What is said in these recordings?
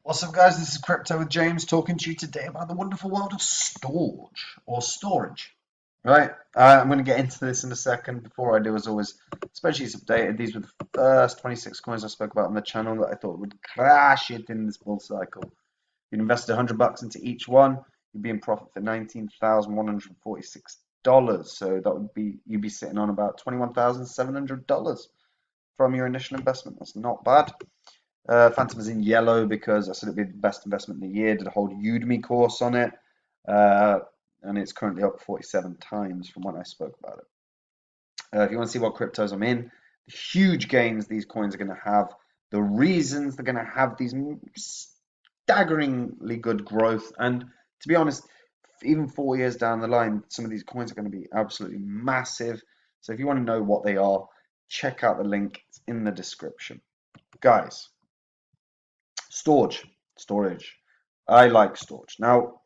What's up, guys? This is Crypto with James talking to you today about the wonderful world of storage or storage. Right, I'm going to get into this in a second. Before I do, as always, spreadsheets updated. These were the first 26 coins I spoke about on the channel that I thought would crash it in this bull cycle. You'd invested $100 into each one, you'd be in profit for $19,146. So that would be you'd be sitting on about $21,700 from your initial investment. That's not bad. Phantom is in yellow because I said it'd be the best investment in the year. Did a whole Udemy course on it, and it's currently up 47 times from when I spoke about it. If you want to see what cryptos I'm in, the huge gains these coins are going to have, the reasons they're going to have these staggeringly good growth, and to be honest, even 4 years down the line, some of these coins are going to be absolutely massive. So if you want to know what they are, check out the link. It's in the description. Guys, storage. I like storage. Now,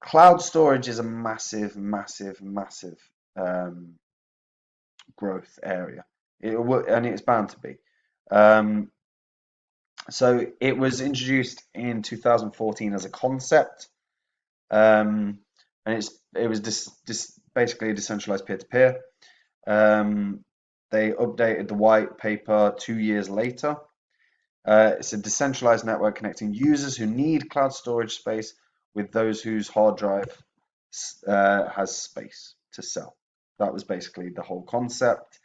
cloud storage is a massive growth area. And it's bound to be. So it was introduced in 2014 as a concept, and it was basically a decentralized peer-to-peer. They updated the white paper 2 years later. It's a decentralized network connecting users who need cloud storage space with those whose hard drive has space to sell. That was basically the whole concept.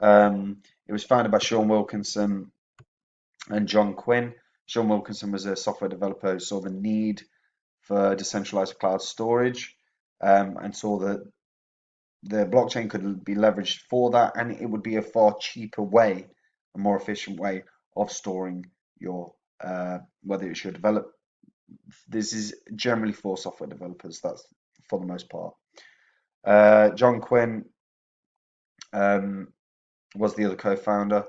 It was founded by Sean Wilkinson and John Quinn. Sean Wilkinson was a software developer who saw the need for decentralized cloud storage, and saw that the blockchain could be leveraged for that, and it would be a far cheaper way, a more efficient way of storing your whether it's your develop. This is generally for software developers. That's for the most part. John Quinn was the other co-founder,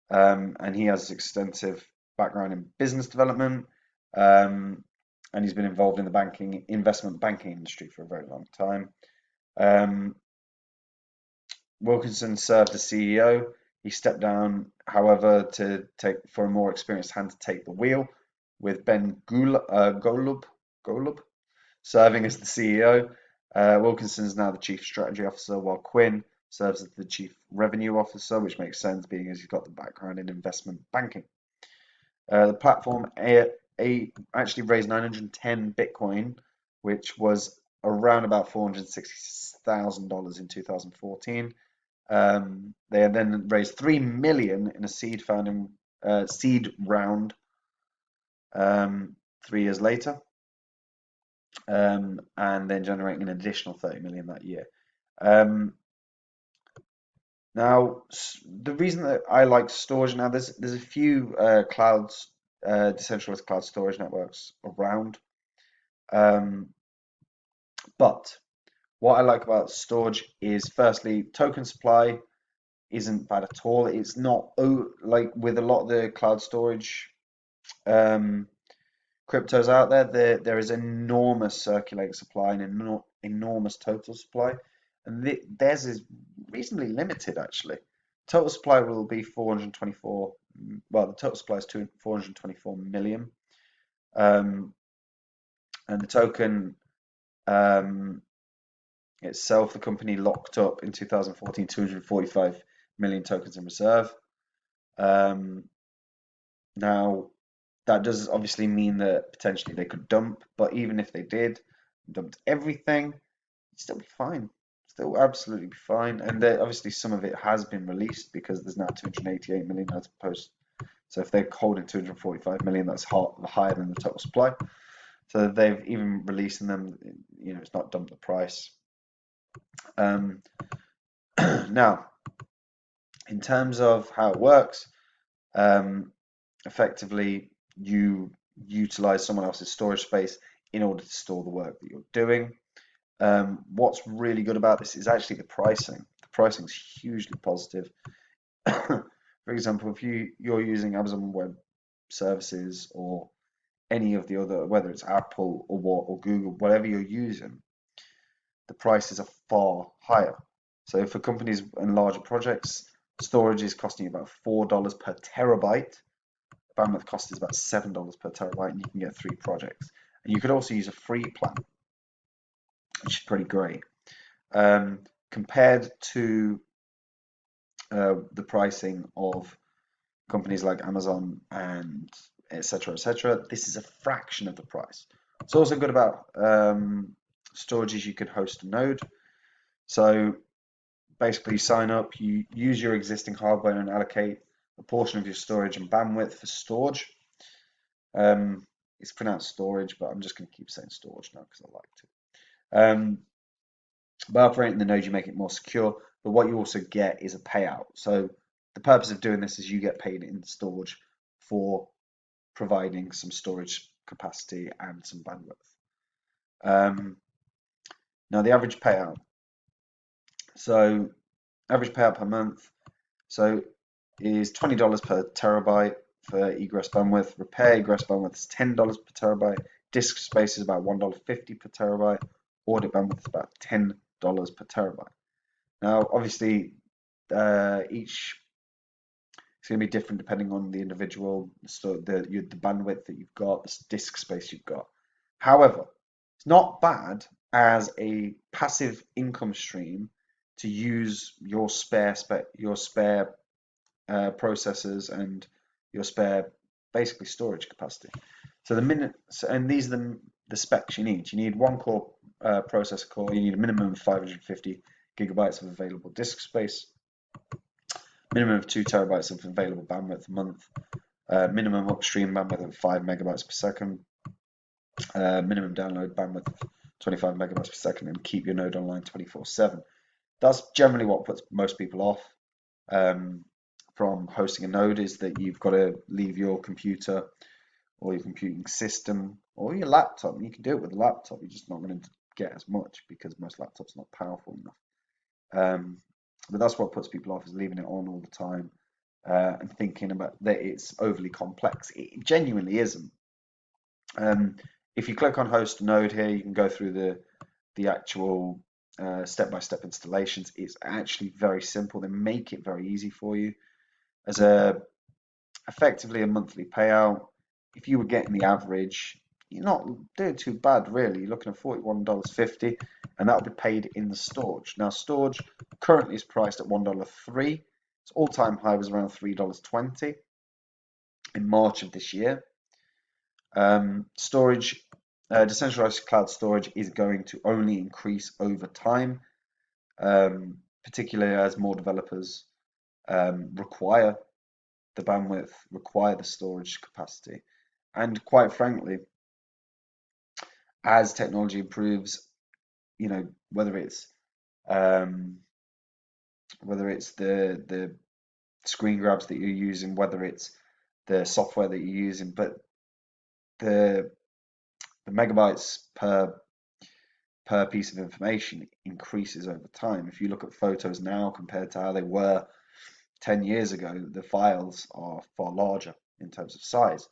and he has extensive background in business development, and he's been involved in the investment banking industry for a very long time. Wilkinson served as CEO. He stepped down, however, for a more experienced hand to take the wheel, with Ben Golub serving as the CEO. Wilkinson is now the Chief Strategy Officer, while Quinn serves as the Chief Revenue Officer, which makes sense, being as he's got the background in investment banking. The platform actually raised 910 Bitcoin, which was around about $460,000 in 2014. They then raised 3 million in a seed round 3 years later, and then generating an additional 30 million that year. Now, the reason that I like storage now, there's a few decentralized cloud storage networks around, but what I like about storage is, firstly, token supply isn't bad at all. It's not like with a lot of the cloud storage cryptos out there. There is enormous circulating supply and enormous total supply, and theirs is reasonably limited actually. Total supply will be 424. Well, the total supply is 424 million, and the token itself, the company locked up in 2014 245 million tokens in reserve. Now, that does obviously mean that potentially they could dump, but even if they dumped everything, it'd still be fine. Still absolutely be fine. And obviously some of it has been released because there's now 288 million as opposed. So if they're holding 245 million, that's higher than the total supply. So they've even releasing them, it's not dumped the price. Now, in terms of how it works, effectively you utilize someone else's storage space in order to store the work that you're doing. What's really good about this is actually the pricing. The pricing is hugely positive. For example, if you're using Amazon Web Services or any of the other, whether it's Apple or Google, whatever you're using, the prices are far higher. So for companies and larger projects, storage is costing you about $4 per terabyte, bandwidth cost is about $7 per terabyte, and you can get 3 projects. And you could also use a free plan, which is pretty great. Compared to the pricing of companies like Amazon and etc. etc., this is a fraction of the price. What's also good about storage is you could host a node. So basically, you sign up, you use your existing hardware and allocate a portion of your storage and bandwidth for storage. It's pronounced storage, but I'm just going to keep saying storage now because I like to. By operating the node, you make it more secure, but what you also get is a payout. So the purpose of doing this is you get paid in storage for providing some storage capacity and some bandwidth. Now the average payout. So average payout per month. So is $20 per terabyte for egress bandwidth. Repair egress bandwidth is $10 per terabyte. Disk space is about $1.50 per terabyte. Audit bandwidth is about $10 per terabyte. Now, obviously, each it's going to be different depending on the individual, so the bandwidth that you've got, the disk space you've got. However, it's not bad as a passive income stream to use your spare processors and your spare basically storage capacity. So and these are the specs you need. You need 1 core processor core. You need a minimum of 550 gigabytes of available disk space, minimum of 2 terabytes of available bandwidth a month, minimum upstream bandwidth of 5 megabytes per second, minimum download bandwidth of 25 megabytes per second, and keep your node online 24/7. That's generally what puts most people off from hosting a node, is that you've got to leave your computer or your computing system or your laptop. You can do it with a laptop, you're just not going to get as much because most laptops are not powerful enough. But that's what puts people off, is leaving it on all the time and thinking about that it's overly complex. It genuinely isn't. If you click on host a node here, you can go through the actual step-by-step installations. It's actually very simple. They make it very easy for you. As effectively a monthly payout, if you were getting the average, you're not doing too bad really. You're looking at $41.50, and that'll be paid in the storage. Now storage currently is priced at $1.03. Its all-time high was around $3.20 in March of this year. Storage, decentralized cloud storage is going to only increase over time, particularly as more developers require the bandwidth, require the storage capacity, and quite frankly, as technology improves, whether it's the screen grabs that you're using, whether it's the software that you're using, but the megabytes per piece of information increases over time. If you look at photos now compared to how they were 10 years ago, the files are far larger in terms of size,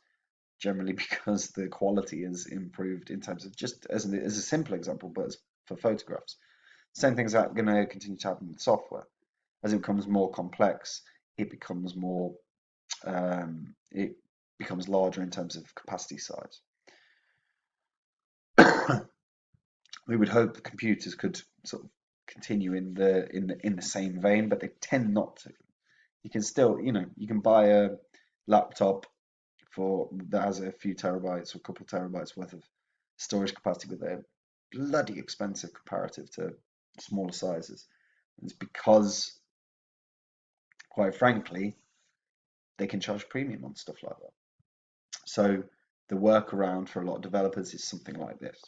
generally because the quality has improved in terms of, just as a simple example, but for photographs. Same thing's going to continue to happen with software. As it becomes more complex, it becomes larger in terms of capacity size. We would hope the computers could sort of continue in the same vein, but they tend not to. You can still, you can buy a laptop that has a few terabytes or a couple of terabytes worth of storage capacity, but they're bloody expensive comparative to smaller sizes. And it's because, quite frankly, they can charge premium on stuff like that. So the workaround for a lot of developers is something like this.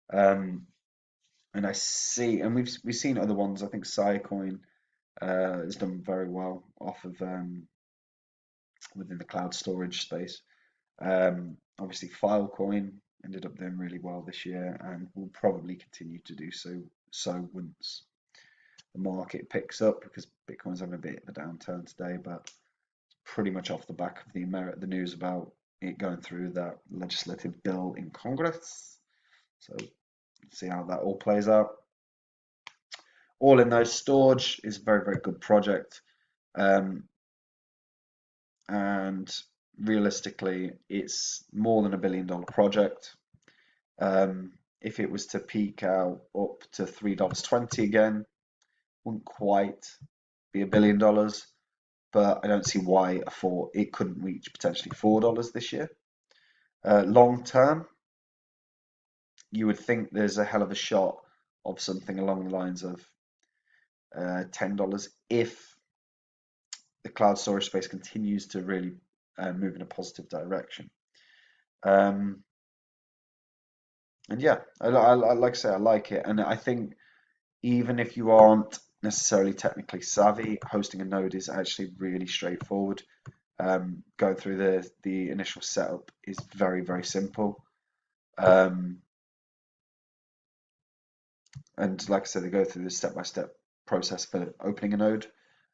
And we've seen other ones. I think Siacoin has done very well off of within the cloud storage space. Obviously, Filecoin ended up doing really well this year, and will probably continue to do so once the market picks up, because Bitcoin's having a bit of a downturn today, but pretty much off the back of the news about it going through that legislative bill in Congress. So see how that all plays out. All in those, Storj is a very, very good project. And realistically, it's more than $1 billion project. If it was to peak out up to $3.20 again, wouldn't quite be $1 billion, but I don't see why it couldn't reach potentially $4 this year. Long term, you would think there's a hell of a shot of something along the lines of $10 if the cloud storage space continues to really move in a positive direction. And yeah, like I say, I like it, and I think even if you aren't necessarily technically savvy, hosting a node is actually really straightforward. Going through the initial setup is very, very simple. And like I said, they go through the step-by-step process for opening a node.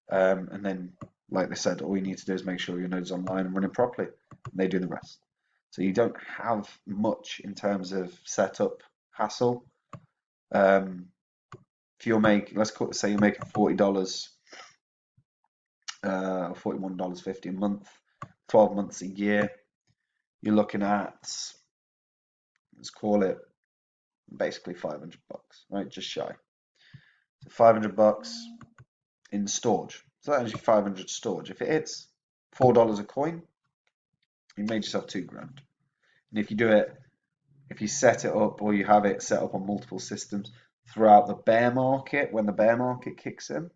And then, like they said, all you need to do is make sure your node's online and running properly. And they do the rest. So you don't have much in terms of setup hassle. If you're making, say you're making $40, $41.50 a month, 12 months a year, you're looking at, let's call it basically $500, right? Just shy. So $500 in storage. So that is your 500 storage. If it hits $4 a coin, you made yourself $2 grand. And if you do it, if you set it up or you have it set up on multiple systems throughout the bear market, when the bear market kicks in,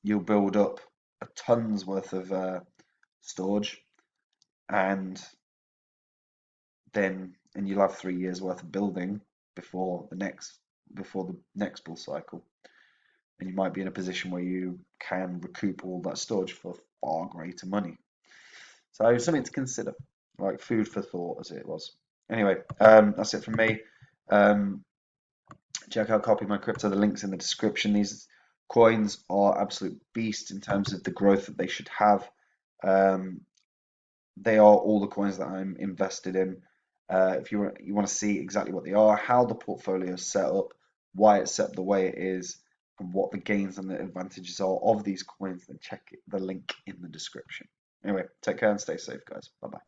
you'll build up a tons worth of storage, and you'll have 3 years worth of building before the next bull cycle, and you might be in a position where you can recoup all that storage for far greater money. So something to consider, like food for thought, as it was. Anyway, that's it from me. Check out Copy My Crypto. The link's in the description. These coins are absolute beasts in terms of the growth that they should have. They are all the coins that I'm invested in. If you want to see exactly what they are, how the portfolio is set up, why it's set up the way it is, and what the gains and the advantages are of these coins, then check the link in the description. Anyway, take care and stay safe, guys. Bye bye.